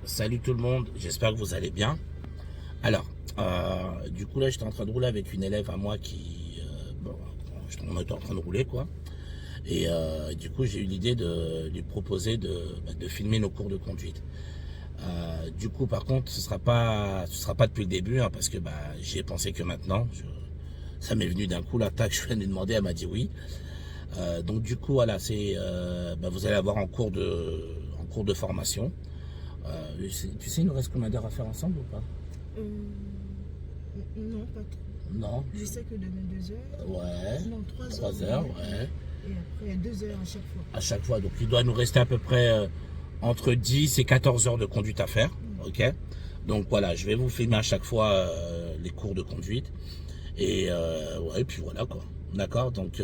Salut tout le monde, j'espère que vous allez bien. Alors, du coup là j'étais en train de rouler avec une élève à moi on était en train de rouler quoi. Et du coup j'ai eu l'idée de lui proposer de filmer nos cours de conduite. Du coup par contre ce sera pas depuis le début hein, parce que j'y ai pensé que maintenant. Ça m'est venu d'un coup là, tac, je viens de lui demander, elle m'a dit oui. Donc du coup voilà, vous allez avoir en cours de formation. Tu sais, il nous reste combien d'heures à faire ensemble ou pas? Non, pas trop. Non. Je sais que demain 2 heures. Ouais. Non, 3 heures. 3 heures, ouais. Et après 2 heures à chaque fois. À chaque fois. Donc il doit nous rester à peu près entre 10 et 14 heures de conduite à faire. Ok. Donc voilà, je vais vous filmer à chaque fois les cours de conduite. Et ouais, puis voilà quoi. D'accord. Donc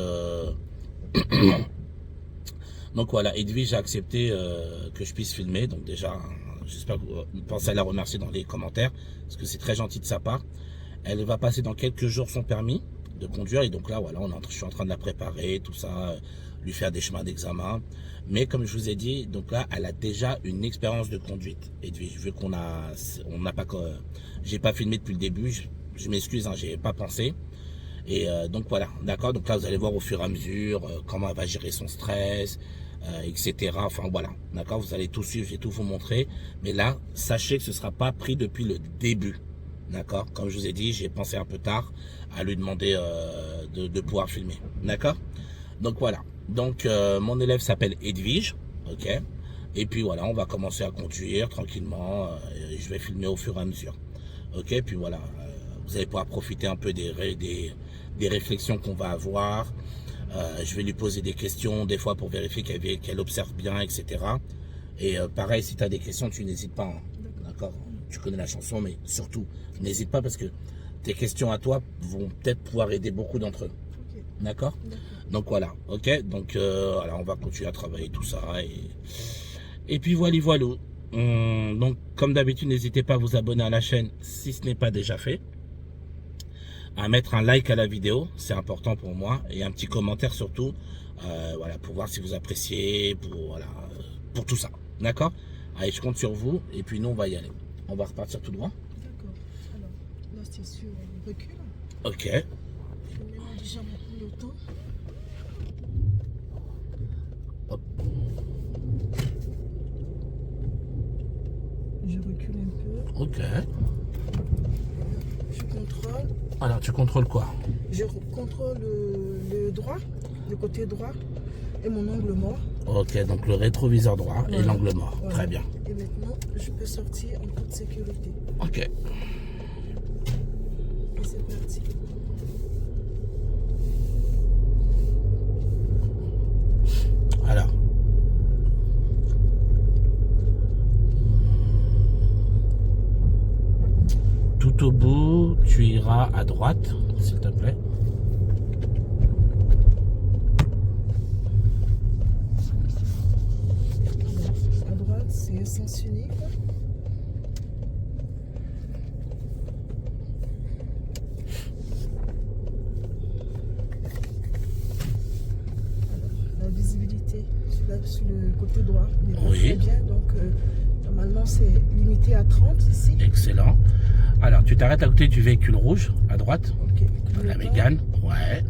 donc voilà, Edwige a accepté que je puisse filmer. Donc déjà, j'espère que vous pensez à la remercier dans les commentaires, parce que c'est très gentil de sa part. Elle va passer dans quelques jours son permis de conduire. Et donc là, voilà, je suis en train de la préparer, tout ça, lui faire des chemins d'examen. Mais comme je vous ai dit, donc là, elle a déjà une expérience de conduite. Edwige, vu j'ai pas filmé depuis le début, je m'excuse, hein, j'ai pas pensé. Et donc voilà, d'accord. Donc là, vous allez voir au fur et à mesure comment elle va gérer son stress, etc. Enfin voilà, d'accord. Vous allez tout suivre, je vais tout vous montrer. Mais là, sachez que ce ne sera pas pris depuis le début, d'accord. Comme je vous ai dit, j'ai pensé un peu tard à lui demander de pouvoir filmer, d'accord. Donc voilà. Donc mon élève s'appelle Edwige, ok. Et puis voilà, on va commencer à conduire tranquillement. Je vais filmer au fur et à mesure, ok. Puis voilà. Vous allez pouvoir profiter un peu des réflexions qu'on va avoir. Je vais lui poser des questions, des fois pour vérifier qu'elle observe bien, etc. Et pareil, si tu as des questions, tu n'hésites pas. Hein. D'accord. Tu connais la chanson, mais surtout, n'hésite pas parce que tes questions à toi vont peut-être pouvoir aider beaucoup d'entre eux. Okay. D'accord. Donc voilà, ok. Donc voilà, on va continuer à travailler tout ça. Et puis voilà. Donc comme d'habitude, n'hésitez pas à vous abonner à la chaîne si ce n'est pas déjà fait. À mettre un like à la vidéo, c'est important pour moi, et un petit commentaire surtout, voilà, pour voir si vous appréciez, pour tout ça, d'accord. Allez, je compte sur vous, et puis nous on va y aller. On va repartir tout droit. D'accord. Alors, là c'est sur recul. Ok. Je mets déjà le temps. Hop. Je recule un peu. Ok. Je contrôle. Alors, tu contrôles quoi? Je contrôle le droit, le côté droit et mon angle mort. Ok, donc le rétroviseur droit Voilà. et l'angle mort. Voilà. Très bien. Et maintenant, je peux sortir en toute sécurité. Ok. Et c'est parti. Alors. Tout au bout, tu iras à droite, s'il te plaît. À droite, c'est un sens unique. La visibilité sur le côté droit n'est pas très bien, donc normalement c'est limité à 30 ici. Excellent. Alors, tu t'arrêtes à côté du véhicule rouge, à droite. Ok. La Mégane, ouais.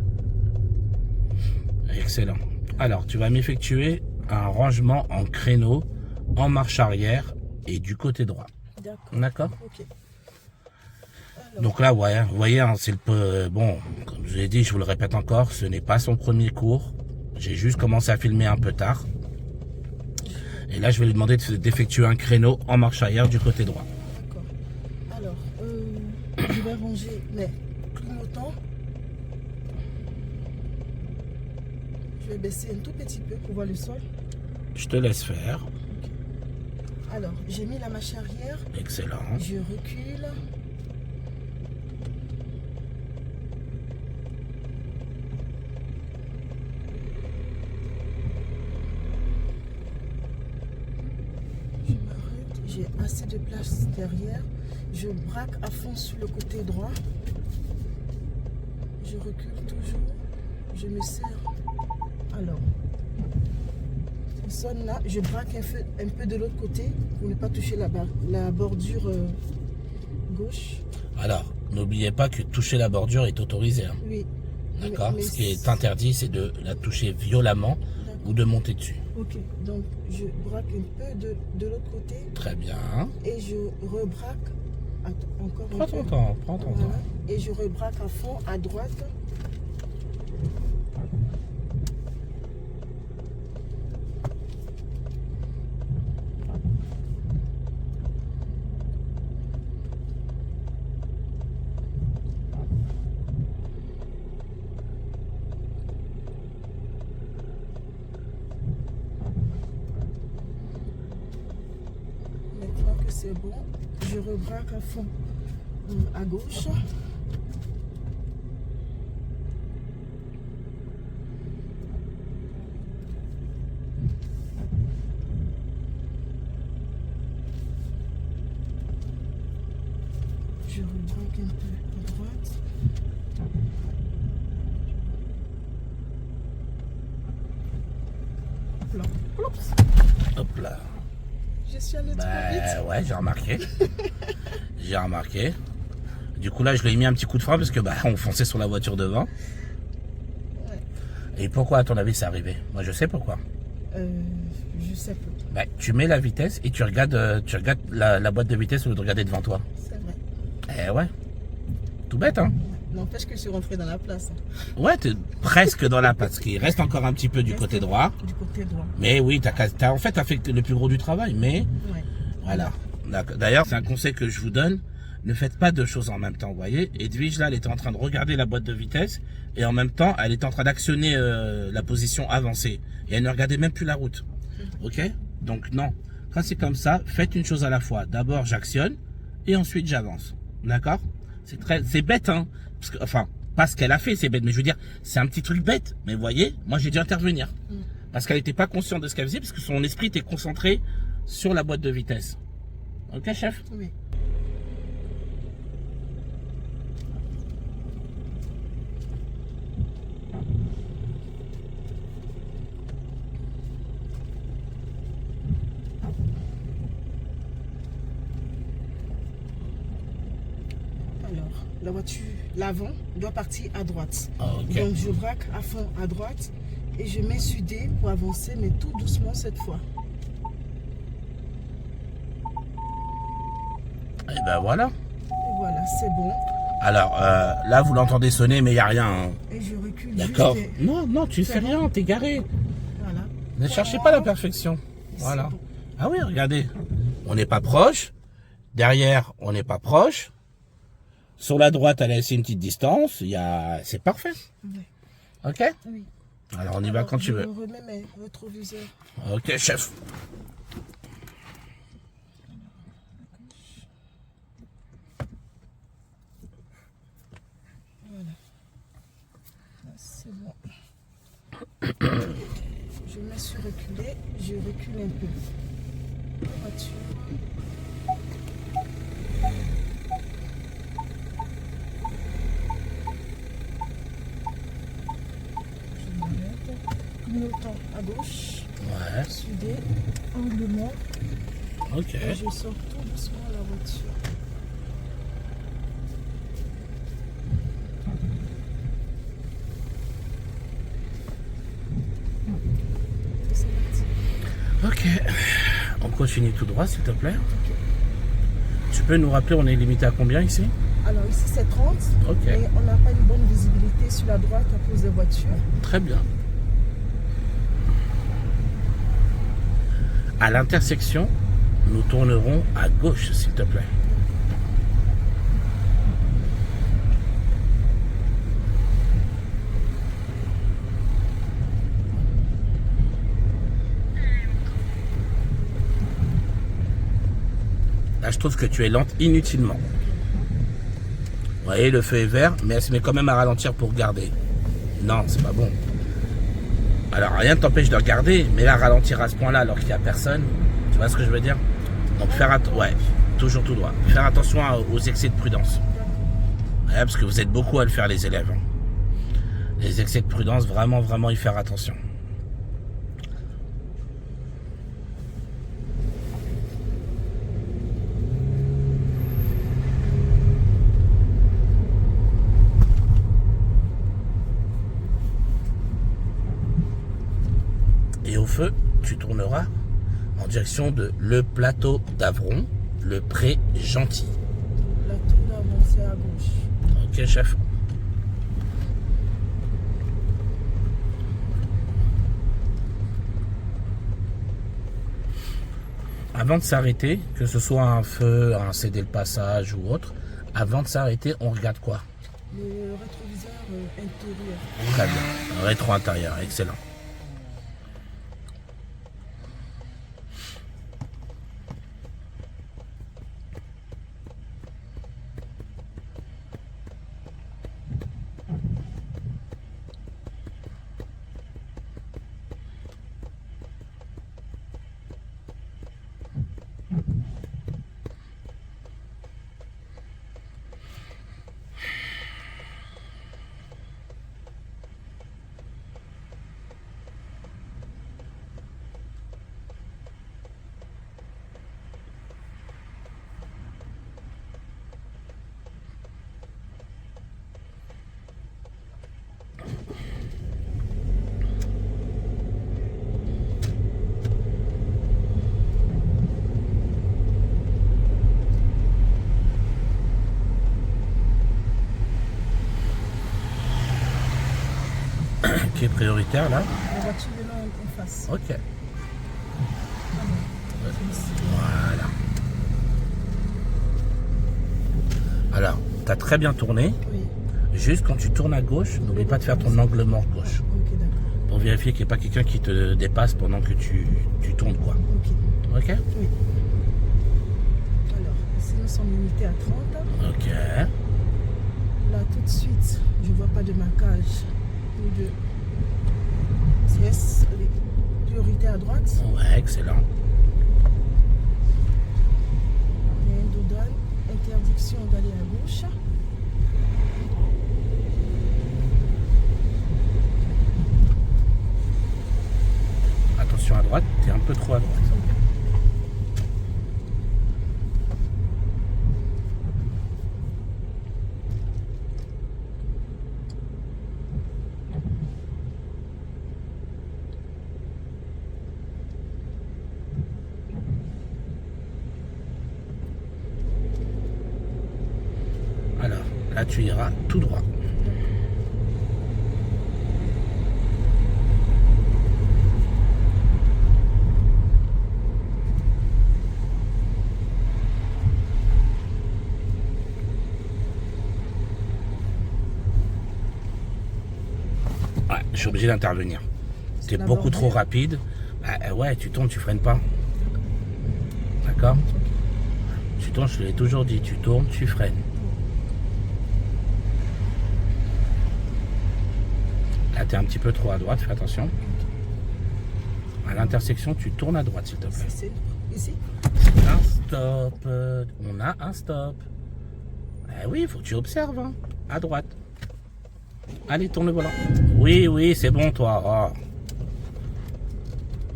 Excellent. Alors, tu vas m'effectuer un rangement en créneau, en marche arrière et du côté droit. D'accord. Ok. Donc là, ouais, vous voyez, hein, c'est bon, comme je l'ai dit, je vous le répète encore, ce n'est pas son premier cours. J'ai juste commencé à filmer un peu tard. Et là, je vais lui demander d'effectuer un créneau en marche arrière du côté droit. D'accord. Alors, je vais ranger mes clignotants. Je vais baisser un tout petit peu pour voir le sol. Je te laisse faire. Okay. Alors, j'ai mis la marche arrière. Excellent. Je recule. Je m'arrête. J'ai assez de place derrière. Je braque à fond sur le côté droit. Je recule toujours. Je me serre. Alors, sonne là, je braque un peu de l'autre côté pour ne pas toucher la bordure gauche. Alors, n'oubliez pas que toucher la bordure est autorisé. Hein. Oui. D'accord. Ce qui est interdit, c'est de la toucher violemment ou de monter dessus. Ok, donc je braque un peu de l'autre côté. Très bien. Et je rebraque encore un peu. Prends ton temps, prends ton temps. Et je rebraque à fond à droite. Maintenant que c'est bon, je rebraque à fond à gauche. Je rebraque un peu à droite. Hop là. Oups. Hop là. Je suis allée trop vite. Ouais, j'ai remarqué. J'ai remarqué. Du coup, là, je lui ai mis un petit coup de frein parce que on fonçait sur la voiture devant. Ouais. Et pourquoi, à ton avis, c'est arrivé? Moi, je sais pourquoi. Je sais pas. Tu mets la vitesse et tu regardes la boîte de vitesse au lieu de regarder devant toi. C'est vrai. Eh ouais. Tout bête, hein? N'empêche que je suis rentrée dans la place. Ouais, t'es presque dans la place. Il reste encore un petit peu du côté droit. Du côté droit. Mais oui, en fait, t'as fait le plus gros du travail. Mais Ouais. voilà. D'ailleurs, c'est un conseil que je vous donne. Ne faites pas deux choses en même temps, vous voyez. Edwige, là, elle était en train de regarder la boîte de vitesse. Et en même temps, elle était en train d'actionner la position avancée. Et elle ne regardait même plus la route. Ok? Donc non. Quand c'est comme ça, faites une chose à la fois. D'abord, j'actionne. Et ensuite, j'avance. D'accord? C'est bête, hein? Parce que, enfin, pas ce qu'elle a fait, c'est bête. Mais je veux dire, c'est un petit truc bête. Mais vous voyez, moi, j'ai dû intervenir. Parce qu'elle n'était pas consciente de ce qu'elle faisait. Parce que son esprit était concentré sur la boîte de vitesse. Ok, chef? Oui. Alors, la voiture, l'avant doit partir à droite. Ok. Donc je braque à fond à droite et je mets sur D pour avancer, mais tout doucement cette fois. Et ben voilà. Et voilà, c'est bon. Alors, là, vous l'entendez sonner, mais il n'y a rien. Hein. Et je recule. D'accord. juste. Non, tu fais rien, t'es garé. Voilà. Ne cherchez pas la perfection. Voilà. Bon. Ah oui, regardez. On n'est pas proche. Derrière, on n'est pas proche. Sur la droite, elle a laissé une petite distance. C'est parfait. Oui. Ok? Oui. Alors, on y va quand tu veux. Je remets mes rétroviseurs. Ok, chef. Voilà. Là, c'est bon. Je me suis reculée. Je recule un peu. La voiture. Je m'arrête. Clignotant à gauche. Ouais. Sudé. Angle mort. Ok. Et je sors tout doucement la voiture. C'est parti. Ok. On continue tout droit, s'il te plaît. Tu peux nous rappeler, on est limité à combien ici? Alors ici c'est 30. Ok. Et on n'a pas une bonne visibilité sur la droite à cause des voitures. Très bien. À l'intersection, nous tournerons à gauche, s'il te plaît. Là, je trouve que tu es lente inutilement. Vous voyez, le feu est vert, mais elle se met quand même à ralentir pour regarder. Non, c'est pas bon. Alors, rien ne t'empêche de regarder, mais là, ralentir à ce point-là alors qu'il n'y a personne, tu vois ce que je veux dire? Donc, ouais, toujours tout droit. Faire attention aux excès de prudence. Ouais, parce que vous êtes beaucoup à le faire, les élèves. Les excès de prudence, vraiment, vraiment y faire attention. feu, tu tourneras en direction de le plateau d'Avron, le pré gentil. Le plateau d'Avron, c'est à gauche. Ok, chef. Avant de s'arrêter, que ce soit un feu, un céder le passage ou autre, avant de s'arrêter, on regarde quoi? Le rétroviseur intérieur. Très bien. Rétro intérieur, excellent. Qui est prioritaire là? La voiture est là en face. Ok. Voilà. Alors, tu as très bien tourné. Oui. Juste quand tu tournes à gauche, n'oublie pas de faire ton angle mort gauche. Ok, d'accord. Pour vérifier qu'il n'y ait pas quelqu'un qui te dépasse pendant que tu tournes quoi. Ok. Ok? Oui. Alors, ici nous sommes limités à 30. Ok. Là, tout de suite, je ne vois pas de marquage ou de CS. Priorité à droite. Ouais, excellent. Il y a un dodane. Interdiction d'aller à gauche. Attention à droite, t'es un peu trop à droite. Alors, là tu iras tout droit. Ouais, je suis obligé d'intervenir. T'es beaucoup trop rapide. Bah, ouais, tu tournes, tu freines pas. D'accord? Tu tournes, je te l'ai toujours dit, tu tournes, tu freines. Là, t'es un petit peu trop à droite, fais attention. À l'intersection, tu tournes à droite, s'il te plaît. C'est ici. Un stop. On a un stop. Eh oui, il faut que tu observes. Hein. À droite. Allez, tourne le volant. Oui, oui, c'est bon, toi. Oh.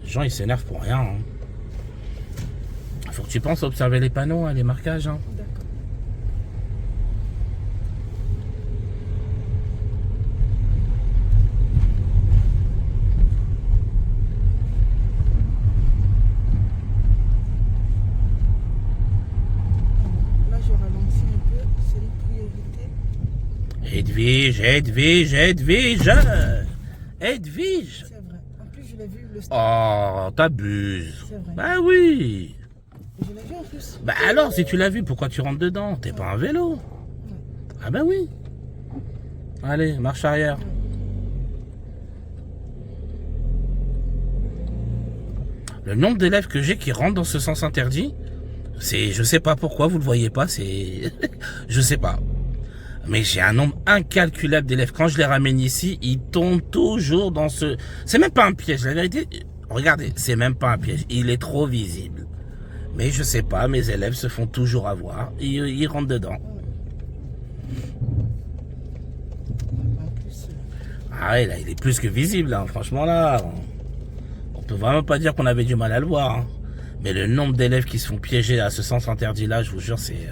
Les gens, ils s'énervent pour rien. Hein. Faut que tu penses à observer les panneaux, hein, les marquages. Hein. D'accord. Là, je ralentis un peu. C'est une priorité. Edwige, Edwige, Edwige. Edwige. C'est vrai. En plus, je l'ai vu le stop. Oh, t'abuses. C'est vrai. Bah oui. Je l'ai vu en plus. Bah alors, si tu l'as vu, pourquoi tu rentres dedans? T'es pas un vélo. Ah bah oui. Allez, marche arrière. Le nombre d'élèves que j'ai qui rentrent dans ce sens interdit, c'est, je sais pas pourquoi, vous le voyez pas, c'est, je sais pas. Mais j'ai un nombre incalculable d'élèves. Quand je les ramène ici, ils tombent toujours dans ce... C'est même pas un piège, la vérité. Regardez, c'est même pas un piège. Il est trop visible. Mais je sais pas, mes élèves se font toujours avoir. Ils rentrent dedans. En plus, Ah ouais, là, il est plus que visible, hein. Franchement, là, on peut vraiment pas dire qu'on avait du mal à le voir. Hein. Mais le nombre d'élèves qui se font piéger à ce sens interdit-là, je vous jure, c'est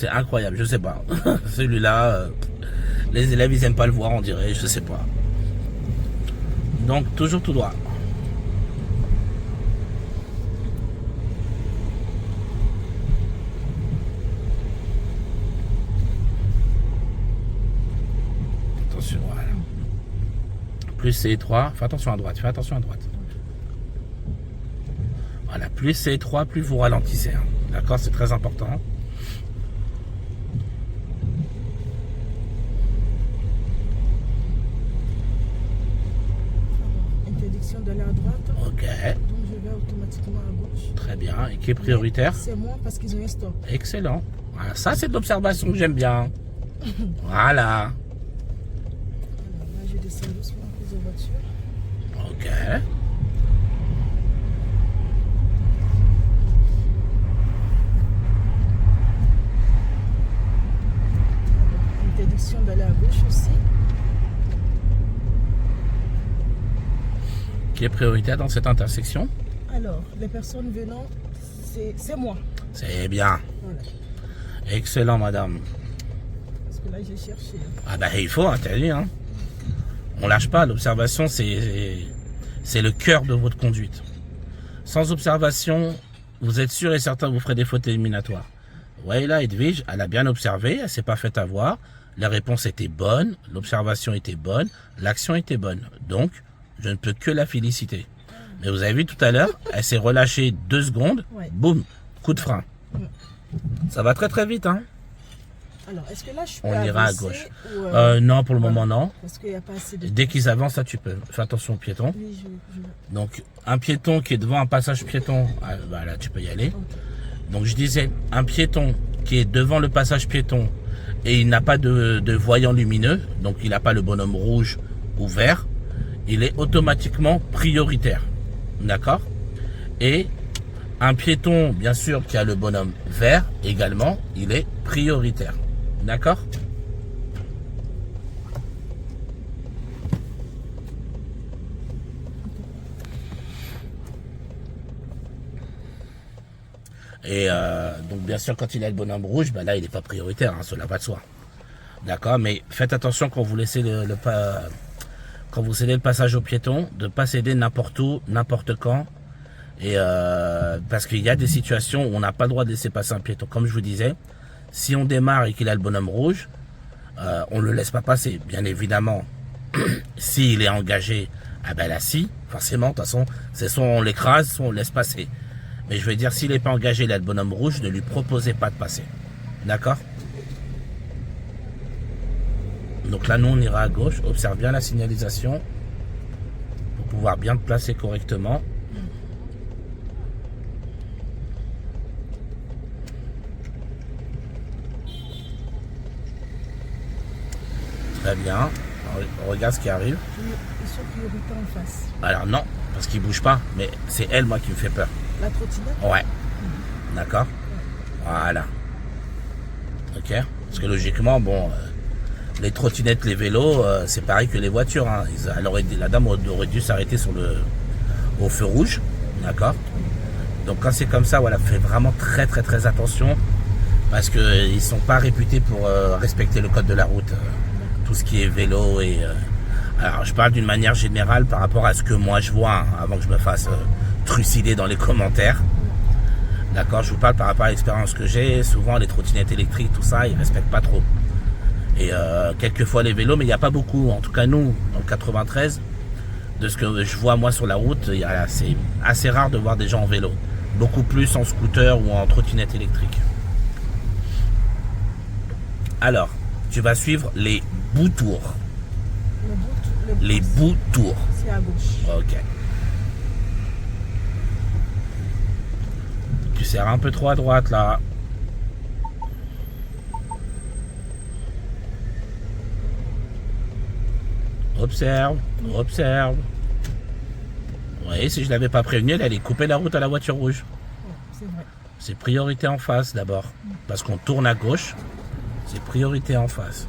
incroyable. Je sais pas. Celui-là, les élèves, ils aiment pas le voir, on dirait. Je sais pas. Donc, toujours tout droit. Attention, voilà. Plus c'est étroit, fais attention à droite, fais attention à droite. Voilà, plus c'est étroit, plus vous ralentissez. Hein. D'accord, c'est très important. Interdiction d'aller à droite. Ok. Donc je vais automatiquement à gauche. Très bien. Et qui est prioritaire? C'est moi parce qu'ils ont un stop. Excellent. Voilà, ça c'est de l'observation que j'aime bien. Voilà. Alors là, je descends doucement en plus de voiture. Ok. Interdiction d'aller à gauche aussi. Qui est prioritaire dans cette intersection? Alors, les personnes venant, c'est moi. C'est bien. Voilà. Excellent, madame. Parce que là, j'ai cherché. Ah bah il faut, hein, t'as vu, hein. On lâche pas, l'observation c'est le cœur de votre conduite. Sans observation, vous êtes sûr et certain que vous ferez des fautes éliminatoires. Ouais, là, Edwige, elle a bien observé, elle s'est pas fait avoir. La réponse était bonne, l'observation était bonne, l'action était bonne. Donc, je ne peux que la féliciter. Mais vous avez vu tout à l'heure, elle s'est relâchée 2 secondes, Ouais. boum, coup de frein. Ça va très très vite, hein. Alors, est-ce que là, je peux On ira à avancer gauche. ou, Non, pour le moment, non. Parce qu'il n'y a pas assez de... Dès qu'ils avancent, là, tu peux. Fais attention aux piétons. Oui, Donc, un piéton qui est devant un passage piéton, ah, bah, là, tu peux y aller. Ok. Donc, je disais, un piéton qui est devant le passage piéton et il n'a pas de voyant lumineux, donc il n'a pas le bonhomme rouge ou vert, il est automatiquement prioritaire. D'accord? Et un piéton, bien sûr, qui a le bonhomme vert également, il est prioritaire. D'accord? Et donc bien sûr quand il a le bonhomme rouge, bah là il n'est pas prioritaire, hein, cela va de soi. D'accord, mais faites attention quand vous laissez quand vous cédez le passage au piéton, de ne pas céder n'importe où, n'importe quand. Et parce qu'il y a des situations où on n'a pas le droit de laisser passer un piéton. Comme je vous disais, si on démarre et qu'il a le bonhomme rouge, on ne le laisse pas passer. Bien évidemment, s'il est engagé, ah ben là si, forcément, de toute façon, c'est soit on l'écrase, soit on le laisse passer. Mais je veux dire, s'il n'est pas engagé, il a le bonhomme rouge, ne lui proposez pas de passer. D'accord? Donc là, nous, on ira à gauche. Observe bien la signalisation pour pouvoir bien te placer correctement. Très bien. On regarde ce qui arrive. Ils sont prioritaires en face. Alors non, parce qu'il ne bouge pas. Mais c'est elle, moi, qui me fait peur. La trottinette? Ouais. D'accord. Voilà. Ok. Parce que logiquement, bon, les trottinettes, les vélos, c'est pareil que les voitures. Hein. La dame aurait dû s'arrêter au feu rouge. D'accord. Donc quand c'est comme ça, voilà, faites vraiment très très très attention. Parce qu'ils ne sont pas réputés pour respecter le code de la route. Tout ce qui est vélo et... alors je parle d'une manière générale par rapport à ce que moi je vois, hein, avant que je me fasse trucider dans les commentaires. D'accord, je vous parle par rapport à l'expérience que j'ai. Souvent les trottinettes électriques, tout ça, ils respectent pas trop. Et quelquefois les vélos, mais il n'y a pas beaucoup. En tout cas nous, dans le 93, de ce que je vois moi sur la route, c'est assez rare de voir des gens en vélo. Beaucoup plus en scooter ou en trottinette électrique. Alors, tu vas suivre les bouts-tours. Les bouts-tours. C'est à gauche. Ok. Tu serres un peu trop à droite là. Observe, observe. Oui, si je l'avais pas prévenu, elle allait couper la route à la voiture rouge. C'est vrai. C'est priorité en face d'abord. Parce qu'on tourne à gauche. C'est priorité en face.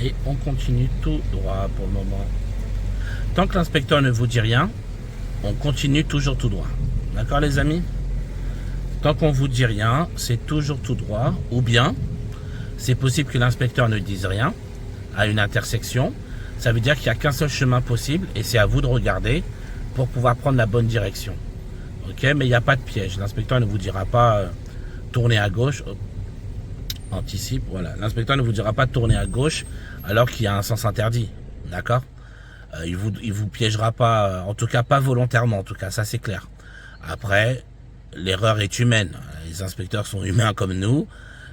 Et on continue tout droit pour le moment. Tant que l'inspecteur ne vous dit rien, on continue toujours tout droit. D'accord les amis? Tant qu'on vous dit rien, c'est toujours tout droit. Ou bien, c'est possible que l'inspecteur ne dise rien à une intersection. Ça veut dire qu'il n'y a qu'un seul chemin possible et c'est à vous de regarder pour pouvoir prendre la bonne direction. Ok, mais il n'y a pas de piège. L'inspecteur ne vous dira pas tourner à gauche. Anticipe, voilà. L'inspecteur ne vous dira pas de tourner à gauche alors qu'il y a un sens interdit. D'accord? Il vous piégera pas, en tout cas pas volontairement, en tout cas, ça c'est clair. Après, l'erreur est humaine. Les inspecteurs sont humains comme nous.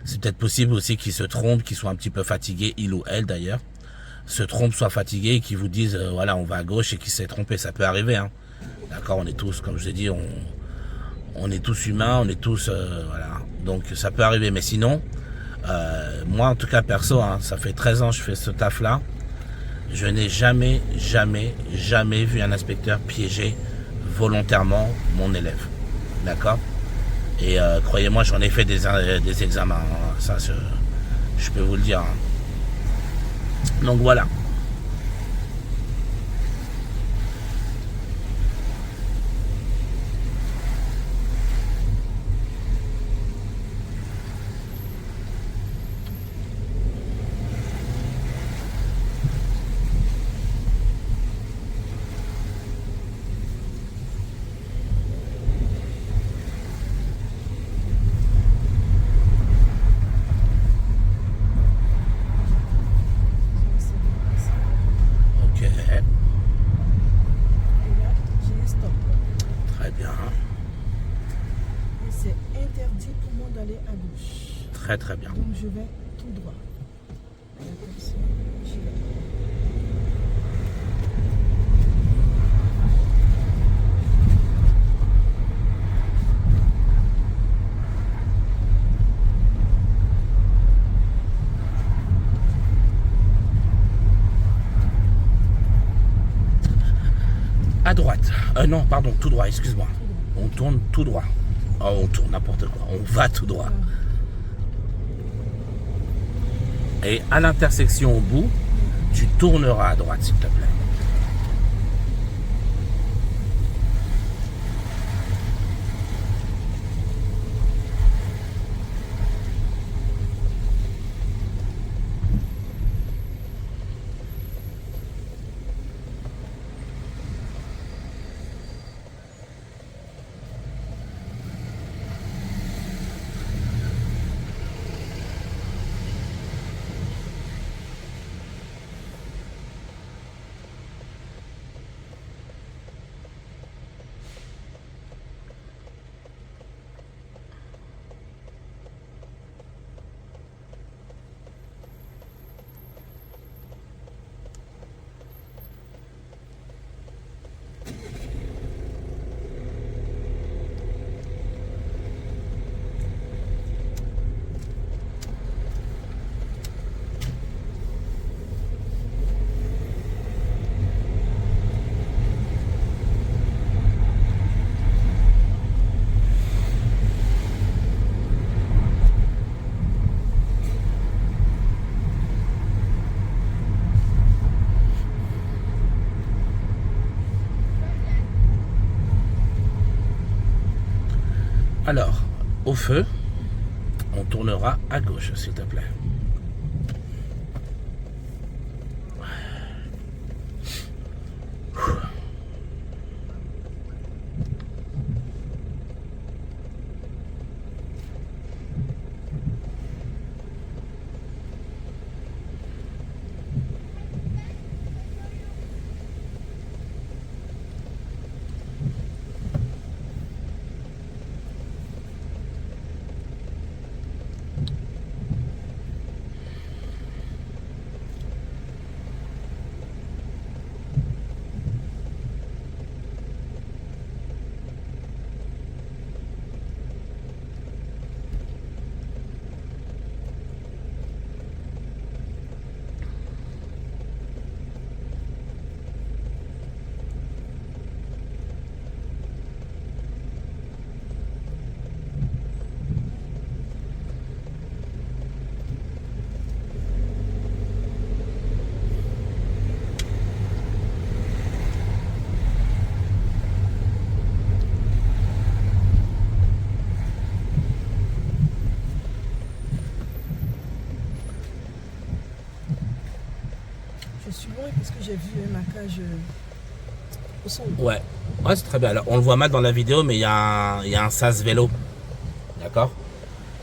C'est peut-être possible aussi qu'ils se trompent, qu'ils soient un petit peu fatigués, il ou elle d'ailleurs, se trompent, soient fatigués et qu'ils vous disent, voilà, on va à gauche et qu'ils s'est trompé. Ça peut arriver, hein. D'accord, on est tous, comme je vous ai dit, on est tous humains, on est tous, voilà. Donc ça peut arriver, mais sinon, moi en tout cas perso, hein, ça fait 13 ans que je fais ce taf-là. Je n'ai jamais vu un inspecteur piéger volontairement mon élève. D'accord? Et croyez-moi, j'en ai fait des examens. Hein. Ça, je peux vous le dire. Hein. Donc voilà. Très très bien. Donc je vais tout droit. À droite. Non, pardon, tout droit, excuse-moi. On tourne tout droit. Oh, on tourne n'importe quoi. On va tout droit. Et à l'intersection au bout, tu tourneras à droite, s'il te plaît. Alors, au feu, on tournera à gauche, s'il te plaît. parce que j'ai vu un marquage au sol. Ouais, ouais, c'est très bien. Alors, on le voit mal dans la vidéo, mais il y a un sas vélo. D'accord.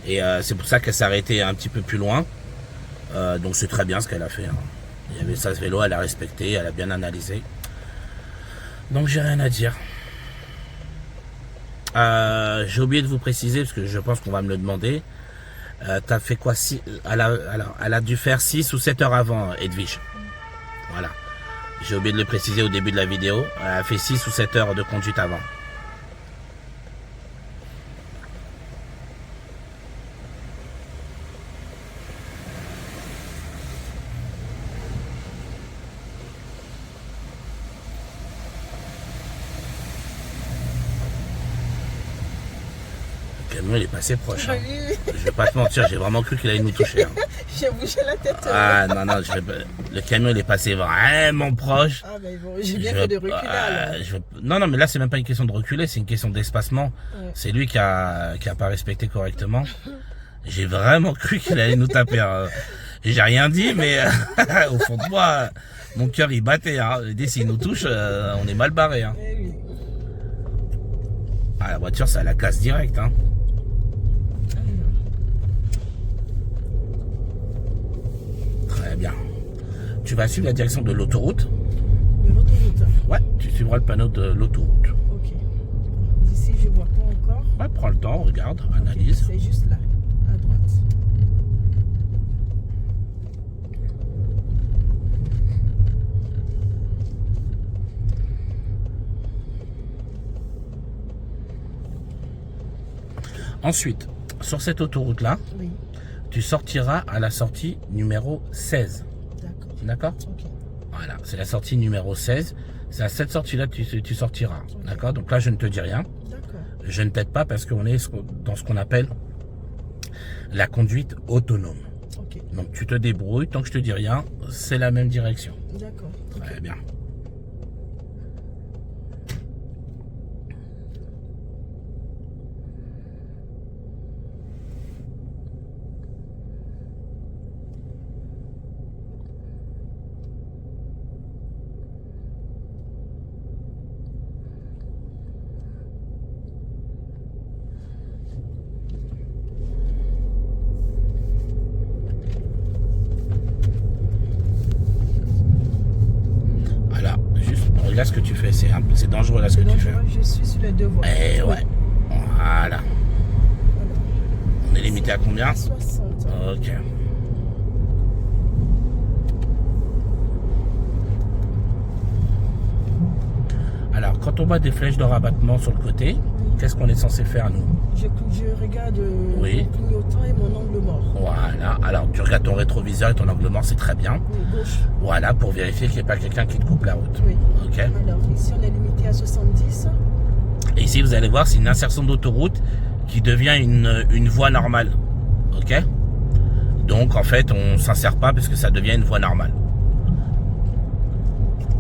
Et c'est pour ça qu'elle s'est arrêtée un petit peu plus loin. Donc c'est très bien ce qu'elle a fait. Hein. Il y avait sas vélo, elle a respecté, elle a bien analysé. Donc j'ai rien à dire. J'ai oublié de vous préciser, parce que je pense qu'on va me le demander. T'as fait quoi? Elle a dû faire 6 ou 7 heures avant, Edwige. Voilà. J'ai oublié de le préciser au début de la vidéo. Elle a fait 6 ou 7 heures de conduite avant. Le camion il est passé proche. Hein. Je vais pas te mentir, j'ai vraiment cru qu'il allait nous toucher. Hein. J'ai bougé la tête. Ah non, le camion il est passé vraiment proche. Ah ben bon, j'ai bien fait de reculer. Non, mais là c'est même pas une question de reculer, c'est une question d'espacement. Ouais. C'est lui qui a pas respecté correctement. J'ai vraiment cru qu'il allait nous taper. Hein. J'ai rien dit, mais au fond de moi, mon cœur il battait. Hein. Dès s'il nous touche, on est mal barré. Hein. Oui. Ah, la voiture ça la casse direct. Hein. Très bien. Tu vas suivre la direction de l'autoroute. De l'autoroute? Ouais, tu suivras le panneau de l'autoroute. Ok. D'ici, je vois pas encore. Ouais, prends le temps, regarde, analyse. Okay, c'est juste là, à droite. Ensuite, sur cette autoroute-là, oui. Tu sortiras à la sortie numéro 16. D'accord. Okay. Voilà, c'est la sortie numéro 16. C'est à cette sortie-là que tu sortiras. Okay. D'accord. Donc là, je ne te dis rien. Je ne t'aide pas parce qu'on est dans ce qu'on appelle la conduite autonome. Okay. Donc tu te débrouilles. Tant que je te dis rien, c'est la même direction. D'accord. Très bien. Là, ce que tu fais, c'est dangereux là ce que tu fais. Je suis sur les deux voies. Eh ouais. Voilà. On est limité à combien? 60. Ok. Alors, quand on voit des flèches de rabattement sur le côté, qu'est-ce qu'on est censé faire, nous? Je regarde mon clignotant et mon angle mort. Voilà. Alors, tu regardes ton rétroviseur et ton angle mort, c'est très bien. Oui, gauche. Voilà, pour vérifier qu'il n'y ait pas quelqu'un qui te coupe la route. Oui. Ok. Alors, ici, on est limité à 70. Et ici, vous allez voir, c'est une insertion d'autoroute qui devient une voie normale. Ok. Donc, en fait, on ne s'insère pas parce que ça devient une voie normale.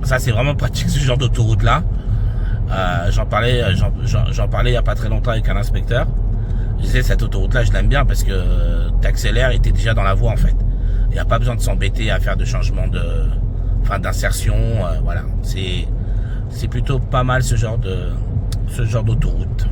Ça, c'est vraiment pratique, ce genre d'autoroute-là. J'en parlais il n'y a pas très longtemps avec un inspecteur. Je disais, cette autoroute-là, je l'aime bien parce que tu accélères et tu es déjà dans la voie, en fait. Il n'y a pas besoin de s'embêter à faire de changement d'insertion. Voilà. C'est plutôt pas mal ce genre d'autoroute.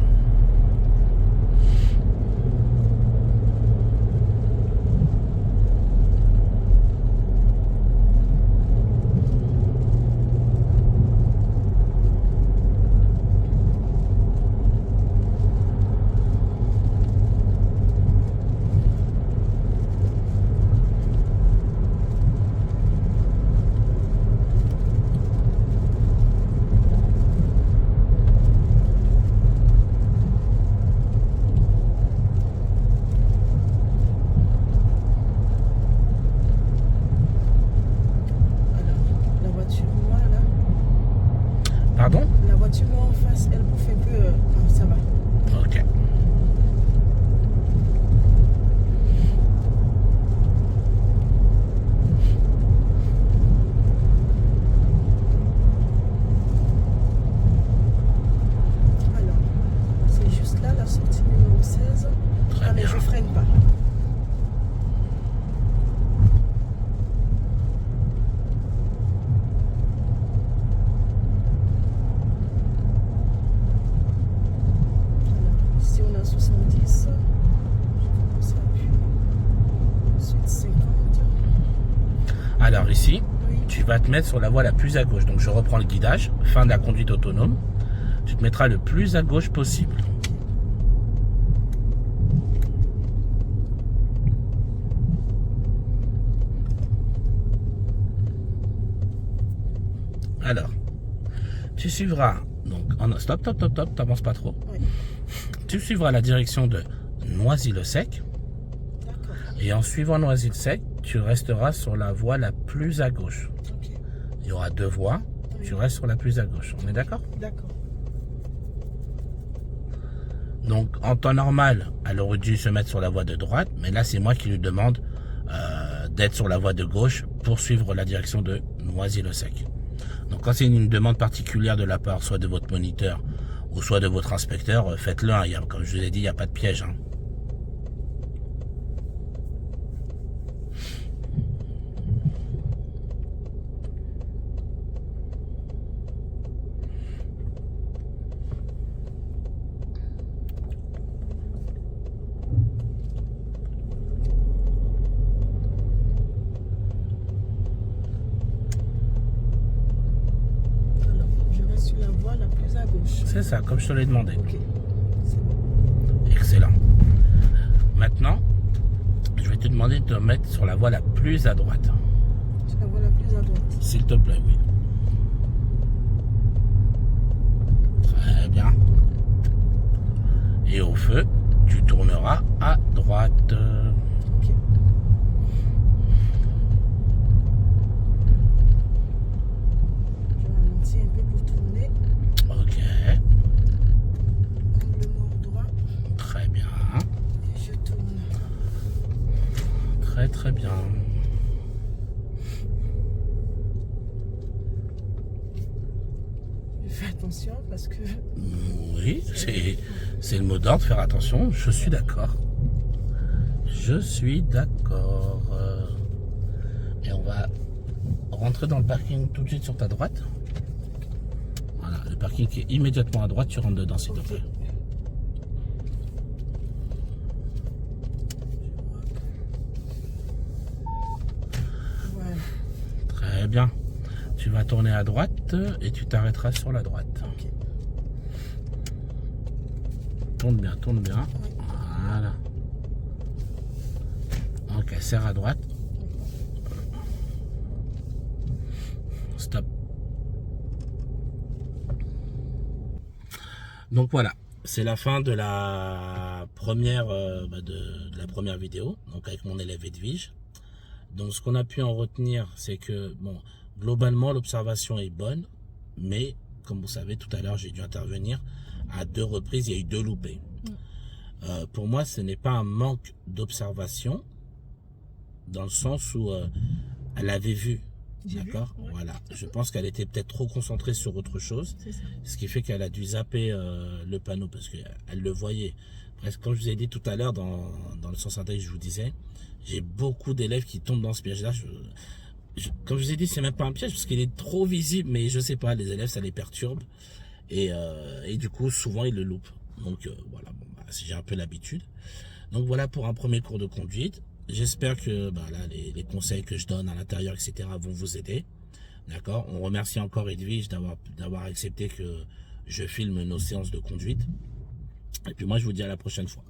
Pardon? La voiture en face, elle bouffe un peu. Ça va. Ok. Alors, c'est juste là la sortie numéro 16. Très bien. Mais je freine pas. tu vas te mettre sur la voie la plus à gauche. Donc je reprends le guidage, fin de la conduite autonome. Tu te mettras le plus à gauche possible. Alors, tu suivras, donc, stop, t'avances pas trop. Oui. Tu suivras la direction de Noisy-le-Sec. D'accord. Et en suivant Noisy-le-Sec, tu resteras sur la voie la plus à gauche. Ok. Il y aura 2 voies, Oui. tu restes sur la plus à gauche. On est d'accord? D'accord. Donc, en temps normal, elle aurait dû se mettre sur la voie de droite, mais là, c'est moi qui lui demande d'être sur la voie de gauche pour suivre la direction de Noisy-le-Sec. Donc, quand c'est une demande particulière de la part soit de votre moniteur ou soit de votre inspecteur, faites-le. Hein. Comme je vous ai dit, il n'y a pas de piège. Hein. Alors, je reste sur la voie la plus à gauche. C'est ça, comme je te l'ai demandé. Ok. C'est bon. Excellent. Maintenant, je vais te demander de te mettre sur la voie la plus à droite. Sur la voie la plus à droite. S'il te plaît, oui. Très bien. Et au feu, tu tourneras à droite. Ok. Je ralentis un peu pour tourner. Ok, Angle mort droit. très bien. Et je tourne. Très très bien. Je fais attention parce que Oui, c'est le mot d'ordre, faire attention. Je suis d'accord. Je suis d'accord. Et on va rentrer dans le parking tout de suite sur ta droite. Voilà, le parking qui est immédiatement à droite, tu rentres dedans, s'il te plaît. voilà. Très bien. Tu vas tourner à droite et tu t'arrêteras sur la droite. Ok. Tourne bien, tourne bien. Voilà. Ok, serre à droite. Stop. Donc voilà, c'est la fin de la première de la première vidéo, donc avec mon élève Edwige. Donc ce qu'on a pu en retenir, c'est que bon, globalement l'observation est bonne, mais comme vous savez tout à l'heure, j'ai dû intervenir à 2 reprises, il y a eu 2 loupés. Pour moi, ce n'est pas un manque d'observation, dans le sens où elle avait vu. D'accord, ouais. Voilà. Je pense qu'elle était peut-être trop concentrée sur autre chose, C'est ça. ce qui fait qu'elle a dû zapper le panneau parce qu'elle le voyait. Presque, comme je vous ai dit tout à l'heure dans le sens inverse, je vous disais, j'ai beaucoup d'élèves qui tombent dans ce piège-là. Comme je vous ai dit, c'est même pas un piège parce qu'il est trop visible, mais je sais pas, les élèves, ça les perturbe et du coup, souvent, ils le loupent. Donc voilà, bon, j'ai un peu l'habitude. Donc voilà pour un premier cours de conduite. J'espère que là, les conseils que je donne à l'intérieur, etc. vont vous aider. D'accord. On remercie encore Edwige d'avoir accepté que je filme nos séances de conduite. Et puis moi, je vous dis à la prochaine fois.